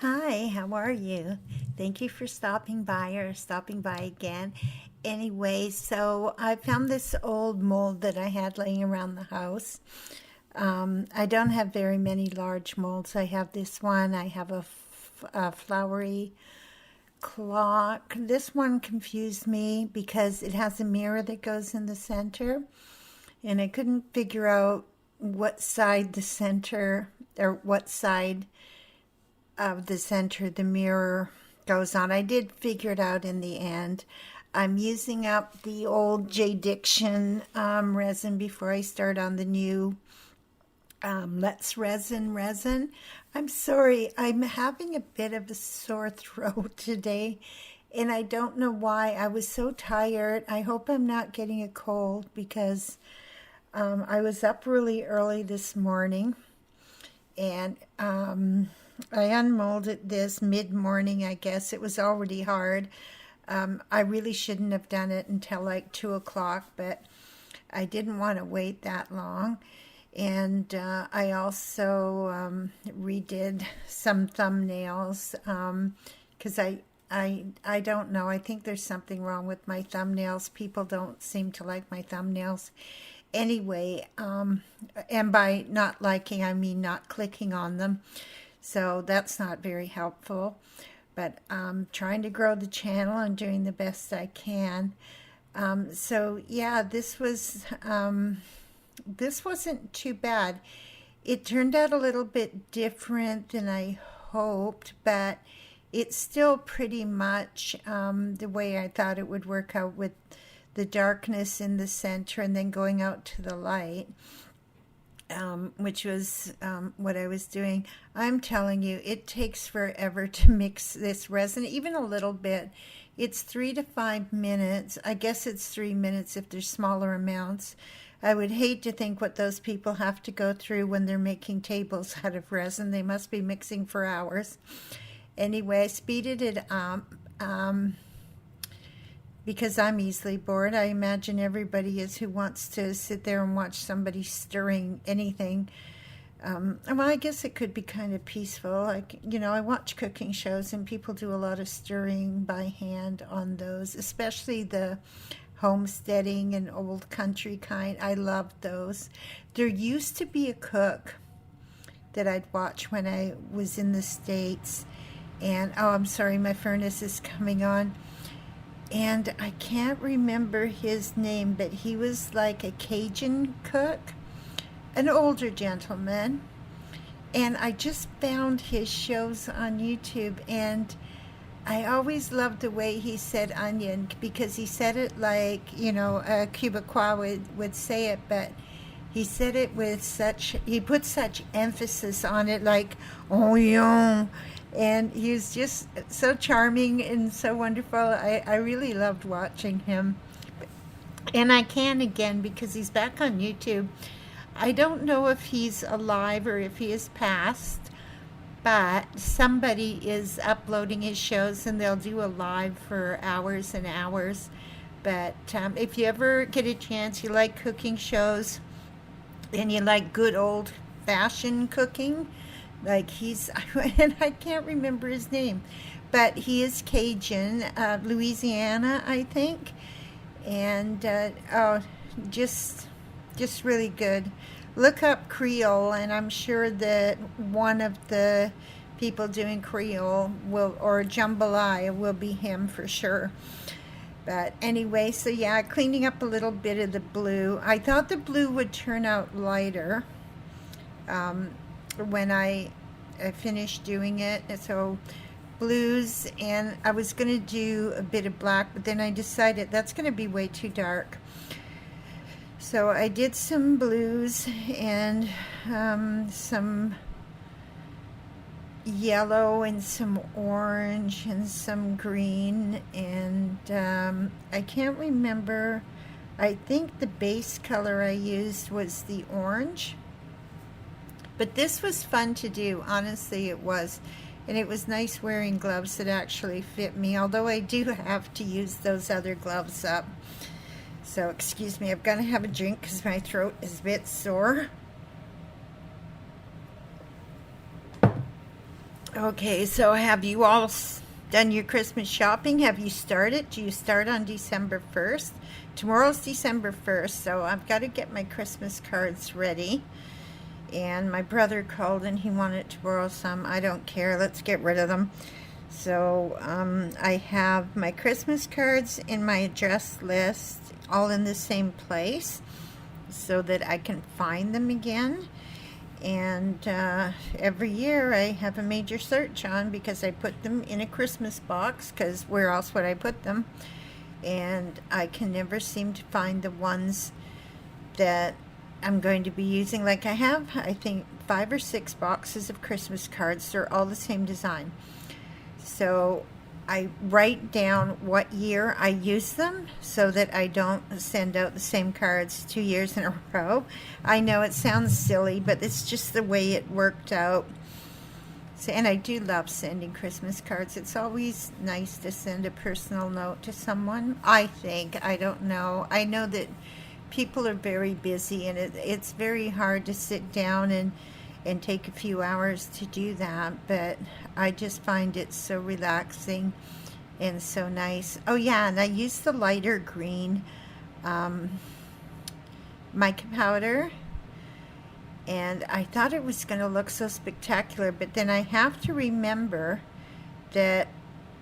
Hi, how are you? Thank you for stopping by or stopping by again. Anyway, so I found this old mold that I had laying around the house. I don't have very many large molds. I have this one. I have a flowery clock. This one confused me because it has a mirror that goes in the center, and I couldn't figure out what side the center or what side of the center the mirror goes on. I did figure it out in the end. I'm using up the old J. Diction resin before I start on the new Let's Resin. I'm sorry, I'm having a bit of a sore throat today, and I don't know why. I was so tired. I hope I'm not getting a cold because I was up really early this morning, and I unmolded this mid-morning, I guess. It was already hard. I really shouldn't have done it until like 2 o'clock, but I didn't want to wait that long. And I also redid some thumbnails because I don't know. I think there's something wrong with my thumbnails. People don't seem to like my thumbnails. Anyway, and by not liking, I mean not clicking on them. So that's not very helpful. But I'm trying to grow the channel and doing the best I can. So yeah, this wasn't too bad. It turned out a little bit different than I hoped, but it's still pretty much the way I thought it would work out with the darkness in the center and then going out to the light, which was what I was doing. I'm telling you, it takes forever to mix this resin, even a little bit. It's 3 to 5 minutes. I guess it's 3 minutes if there's smaller amounts. I would hate to think what those people have to go through when they're making tables out of resin. They must be mixing for hours. Anyway, I speeded it up because I'm easily bored. I imagine everybody is who wants to sit there and watch somebody stirring anything. Well, I guess it could be kind of peaceful. I watch cooking shows and people do a lot of stirring by hand on those, especially the homesteading and old country kind. I love those. There used to be a cook that I'd watch when I was in the States. And, oh, I'm sorry, my furnace is coming on. And I can't remember his name, but he was like a Cajun cook, an older gentleman. And I just found his shows on YouTube, and I always loved the way he said onion because he said it like, a Quebecois would say it, but he said it with he put such emphasis on it, like, onion. And he was just so charming and so wonderful. I really loved watching him. And I can again because he's back on YouTube. I don't know if he's alive or if he is passed, but somebody is uploading his shows and they'll do a live for hours and hours. But if you ever get a chance, you like cooking shows and you like good old fashioned cooking, like and I can't remember his name, but he is Cajun, Louisiana, I think. And oh, just really good. Look up Creole, and I'm sure that one of the people doing Creole or jambalaya will be him for sure. But anyway, so yeah, cleaning up a little bit of the blue. I thought the blue would turn out lighter when I finished doing it. So blues, and I was going to do a bit of black, but then I decided that's going to be way too dark. So I did some blues and some yellow and some orange and some green, and I can't remember. I think the base color I used was the orange, but this was fun to do. Honestly, it was. And it was nice wearing gloves that actually fit me, although I do have to use those other gloves up. So excuse me, I'm going to have a drink because my throat is a bit sore. Okay, so have you all done your Christmas shopping? Have you started? Do you start on December 1st? Tomorrow's December 1st, so I've got to get my Christmas cards ready. And my brother called and he wanted to borrow some. I don't care. Let's get rid of them. So I have my Christmas cards in my address list all in the same place so that I can find them again. And every year I have a major search on because I put them in a Christmas box, because where else would I put them? And I can never seem to find the ones that I'm going to be using. Like I have, I think, 5 or 6 boxes of Christmas cards. They're all the same design. So I write down what year I use them so that I don't send out the same cards 2 years in a row. I know it sounds silly, but it's just the way it worked out. So, and I do love sending Christmas cards. It's always nice to send a personal note to someone, I think. I don't know. I know that people are very busy, and it's very hard to sit down and take a few hours to do that, but I just find it so relaxing and so nice. Oh yeah, and I use the lighter green mica powder, and I thought it was going to look so spectacular, but then I have to remember that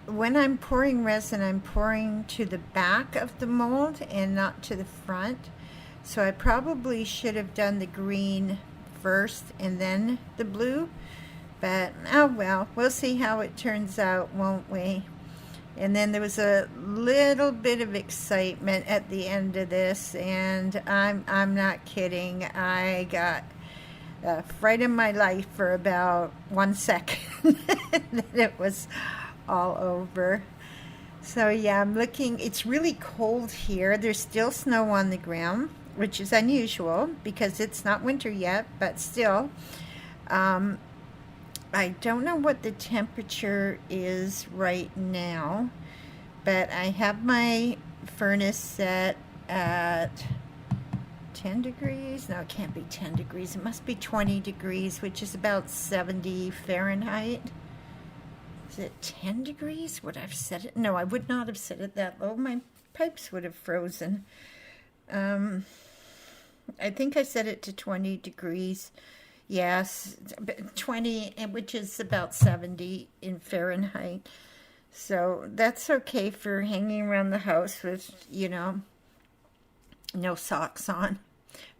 when I'm pouring resin, I'm pouring to the back of the mold and not to the front. So I probably should have done the green first and then the blue, but oh well, we'll see how it turns out, won't we? And then there was a little bit of excitement at the end of this, and I'm not kidding. I got a fright in my life for about 1 second, and then it was all over. So yeah, I'm looking. It's really cold here. There's still snow on the ground, which is unusual because it's not winter yet, but still. I don't know what the temperature is right now, but I have my furnace set at 10 degrees. No, it can't be 10 degrees. It must be 20 degrees, which is about 70 Fahrenheit. Is it 10 degrees? Would I have set it? No, I would not have set it that low. My pipes would have frozen. I think I set it to 20 degrees. Yes, 20, which is about 70 in Fahrenheit. So that's okay for hanging around the house with, no socks on.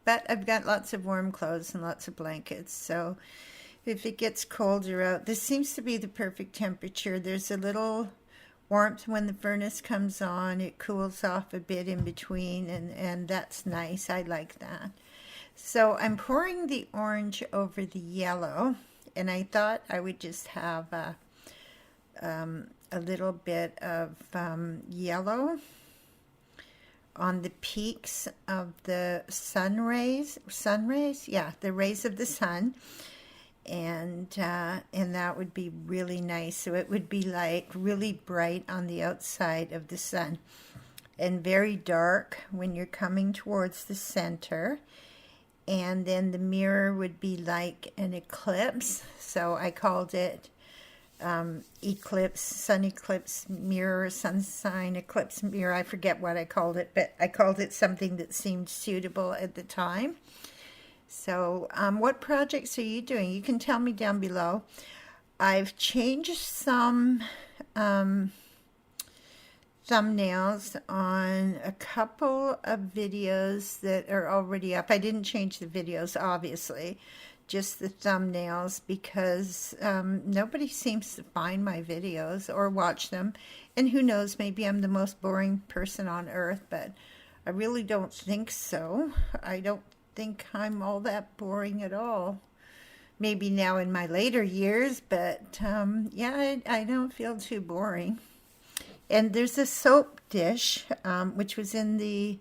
But I've got lots of warm clothes and lots of blankets. So if it gets colder out, this seems to be the perfect temperature. There's a little warmth when the furnace comes on. It cools off a bit in between, and that's nice. I like that. So I'm pouring the orange over the yellow, and I thought I would just have a little bit of yellow on the peaks of the sun rays, yeah, the rays of the sun, and that would be really nice. So it would be like really bright on the outside of the sun and very dark when you're coming towards the center. And then the mirror would be like an eclipse. So I called it Eclipse, sun eclipse mirror, sun sign eclipse mirror. I forget what I called it, but I called it something that seemed suitable at the time. So what projects are you doing? You can tell me down below. I've changed some thumbnails on a couple of videos that are already up. I didn't change the videos, obviously, just the thumbnails, because nobody seems to find my videos or watch them. And who knows, maybe I'm the most boring person on earth, but I really don't think so. I don't think I'm all that boring at all. Maybe now in my later years, but yeah, I don't feel too boring. And there's a soap dish, which was in the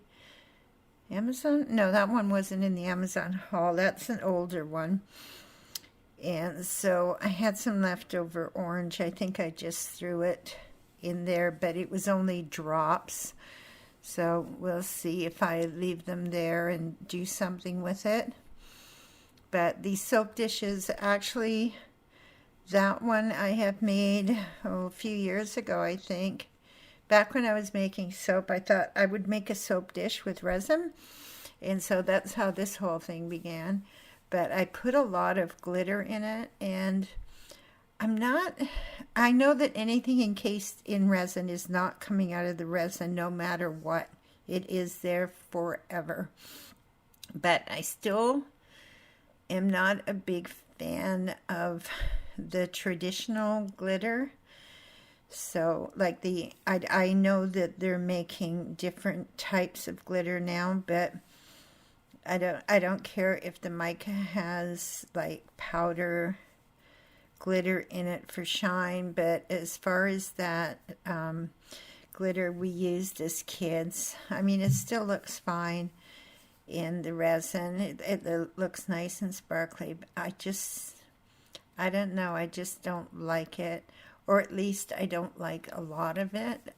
Amazon. No, that one wasn't in the Amazon haul. That's an older one. And so I had some leftover orange. I think I just threw it in there, but it was only drops. So we'll see if I leave them there and do something with it. But these soap dishes, actually, That one I have made a few years ago, I think. Back when I was making soap, I thought I would make a soap dish with resin. And so that's how this whole thing began. But I put a lot of glitter in it, and I know that anything encased in resin is not coming out of the resin no matter what. It is there forever. But I still am not a big fan of the traditional glitter. So like I know that they're making different types of glitter now, but I don't care if the mica has like powder glitter in it for shine, but as far as that glitter we used as kids, I mean, it still looks fine in the resin. It looks nice and sparkly, but I don't know, I just don't like it, or at least I don't like a lot of it.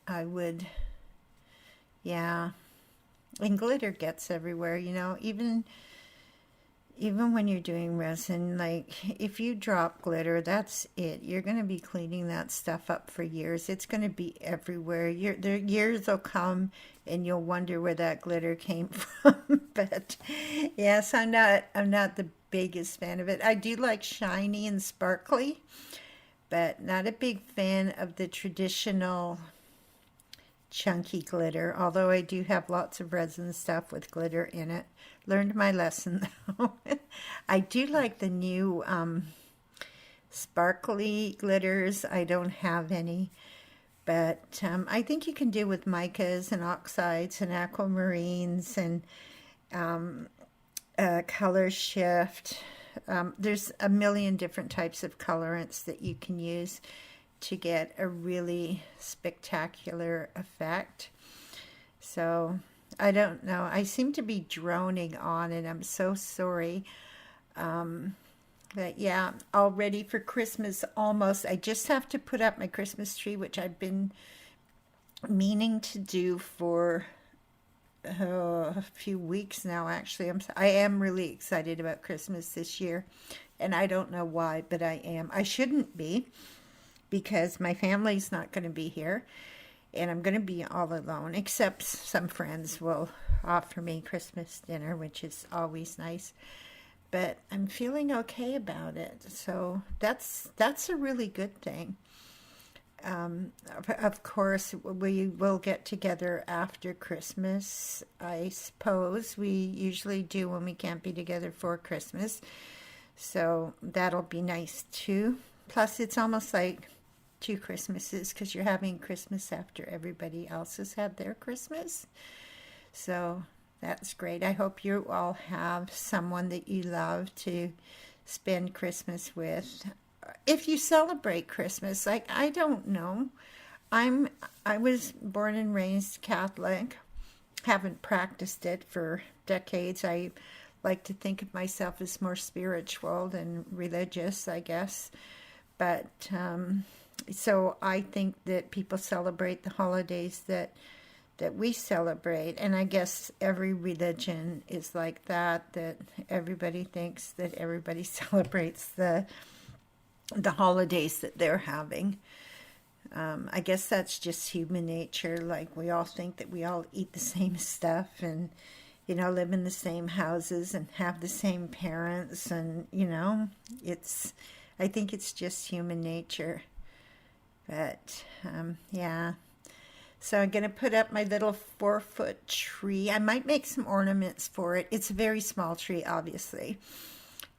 Yeah, and glitter gets everywhere, even when you're doing resin, like if you drop glitter, that's it. You're going to be cleaning that stuff up for years. It's going to be everywhere. Years will come and you'll wonder where that glitter came from. But yes, I'm not the biggest fan of it. I do like shiny and sparkly, but not a big fan of the traditional chunky glitter, although I do have lots of resin stuff with glitter in it. Learned my lesson though. I do like the new sparkly glitters. I don't have any, but I think you can do with micas and oxides and aquamarines and color shift. There's a million different types of colorants that you can use to get a really spectacular effect. So I don't know. I seem to be droning on, and I'm so sorry. But yeah, all ready for Christmas almost. I just have to put up my Christmas tree, which I've been meaning to do for a few weeks now, actually. I am really excited about Christmas this year, and I don't know why, but I am. I shouldn't be, because my family's not going to be here, and I'm going to be all alone, except some friends will offer me Christmas dinner, which is always nice. But I'm feeling okay about it, so that's a really good thing. Of course, we will get together after Christmas, I suppose. We usually do when we can't be together for Christmas, so that'll be nice too. Plus, it's almost like two Christmases because you're having Christmas after everybody else has had their Christmas. So that's great. I hope you all have someone that you love to spend Christmas with. If you celebrate Christmas, like I don't know. I was born and raised Catholic. Haven't practiced it for decades. I like to think of myself as more spiritual than religious, I guess. But so I think that people celebrate the holidays that we celebrate, and I guess every religion is like that. That everybody thinks that everybody celebrates the holidays that they're having. I guess that's just human nature. Like we all think that we all eat the same stuff, and live in the same houses and have the same parents, and I think it's just human nature. But yeah, so I'm going to put up my little 4-foot tree. I might make some ornaments for it. It's a very small tree, obviously,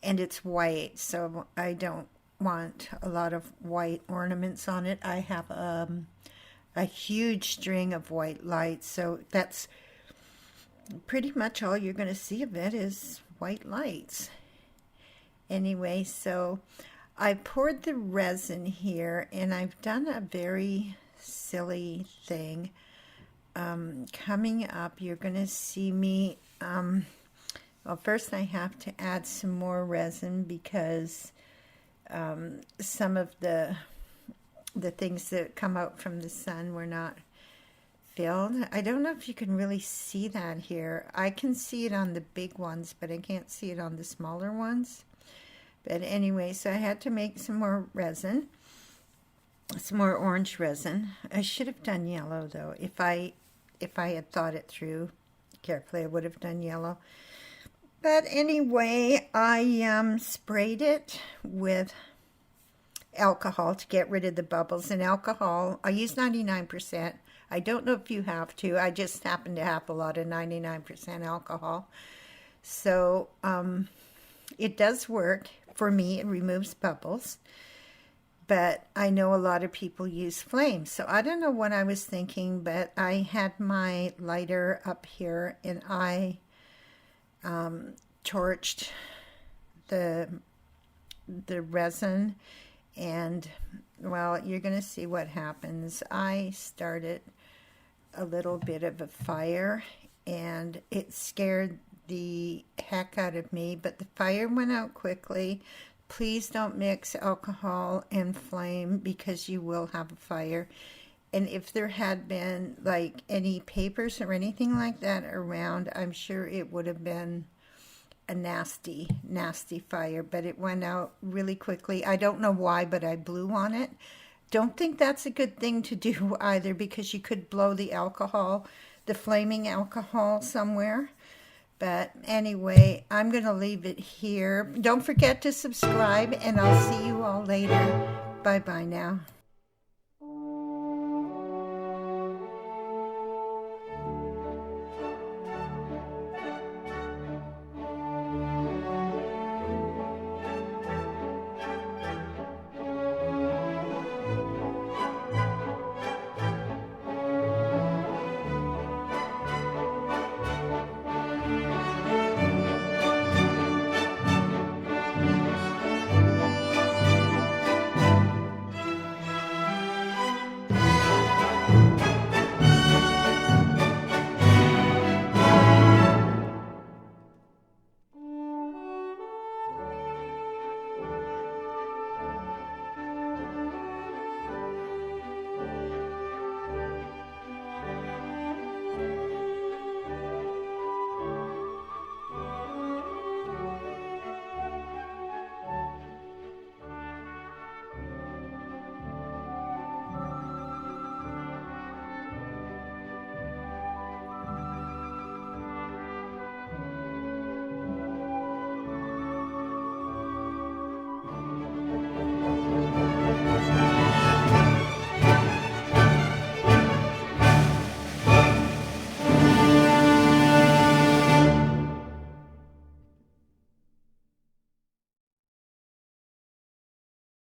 and it's white, so I don't want a lot of white ornaments on it. I have a huge string of white lights, so that's pretty much all you're going to see of it is white lights. Anyway, so I poured the resin here, and I've done a very silly thing. Coming up, you're going to see me, well, first I have to add some more resin because some of the things that come out from the sun were not filled. I don't know if you can really see that here. I can see it on the big ones, but I can't see it on the smaller ones. But anyway, so I had to make some more resin, some more orange resin. I should have done yellow though. If I had thought it through carefully, I would have done yellow. But anyway, I sprayed it with alcohol to get rid of the bubbles. And alcohol, I use 99%. I don't know if you have to. I just happen to have a lot of 99% alcohol. So it does work. For me, it removes bubbles. But I know a lot of people use flame. So I don't know what I was thinking, but I had my lighter up here and I torched the resin, and well, you're going to see what happens. I started a little bit of a fire and it scared the heck out of me, but the fire went out quickly. Please don't mix alcohol and flame because you will have a fire. And if there had been like any papers or anything like that around, I'm sure it would have been a nasty, nasty fire. But it went out really quickly. I don't know why, but I blew on it. Don't think that's a good thing to do either, because you could blow the alcohol, the flaming alcohol somewhere. But anyway, I'm going to leave it here. Don't forget to subscribe, and I'll see you all later. Bye-bye now.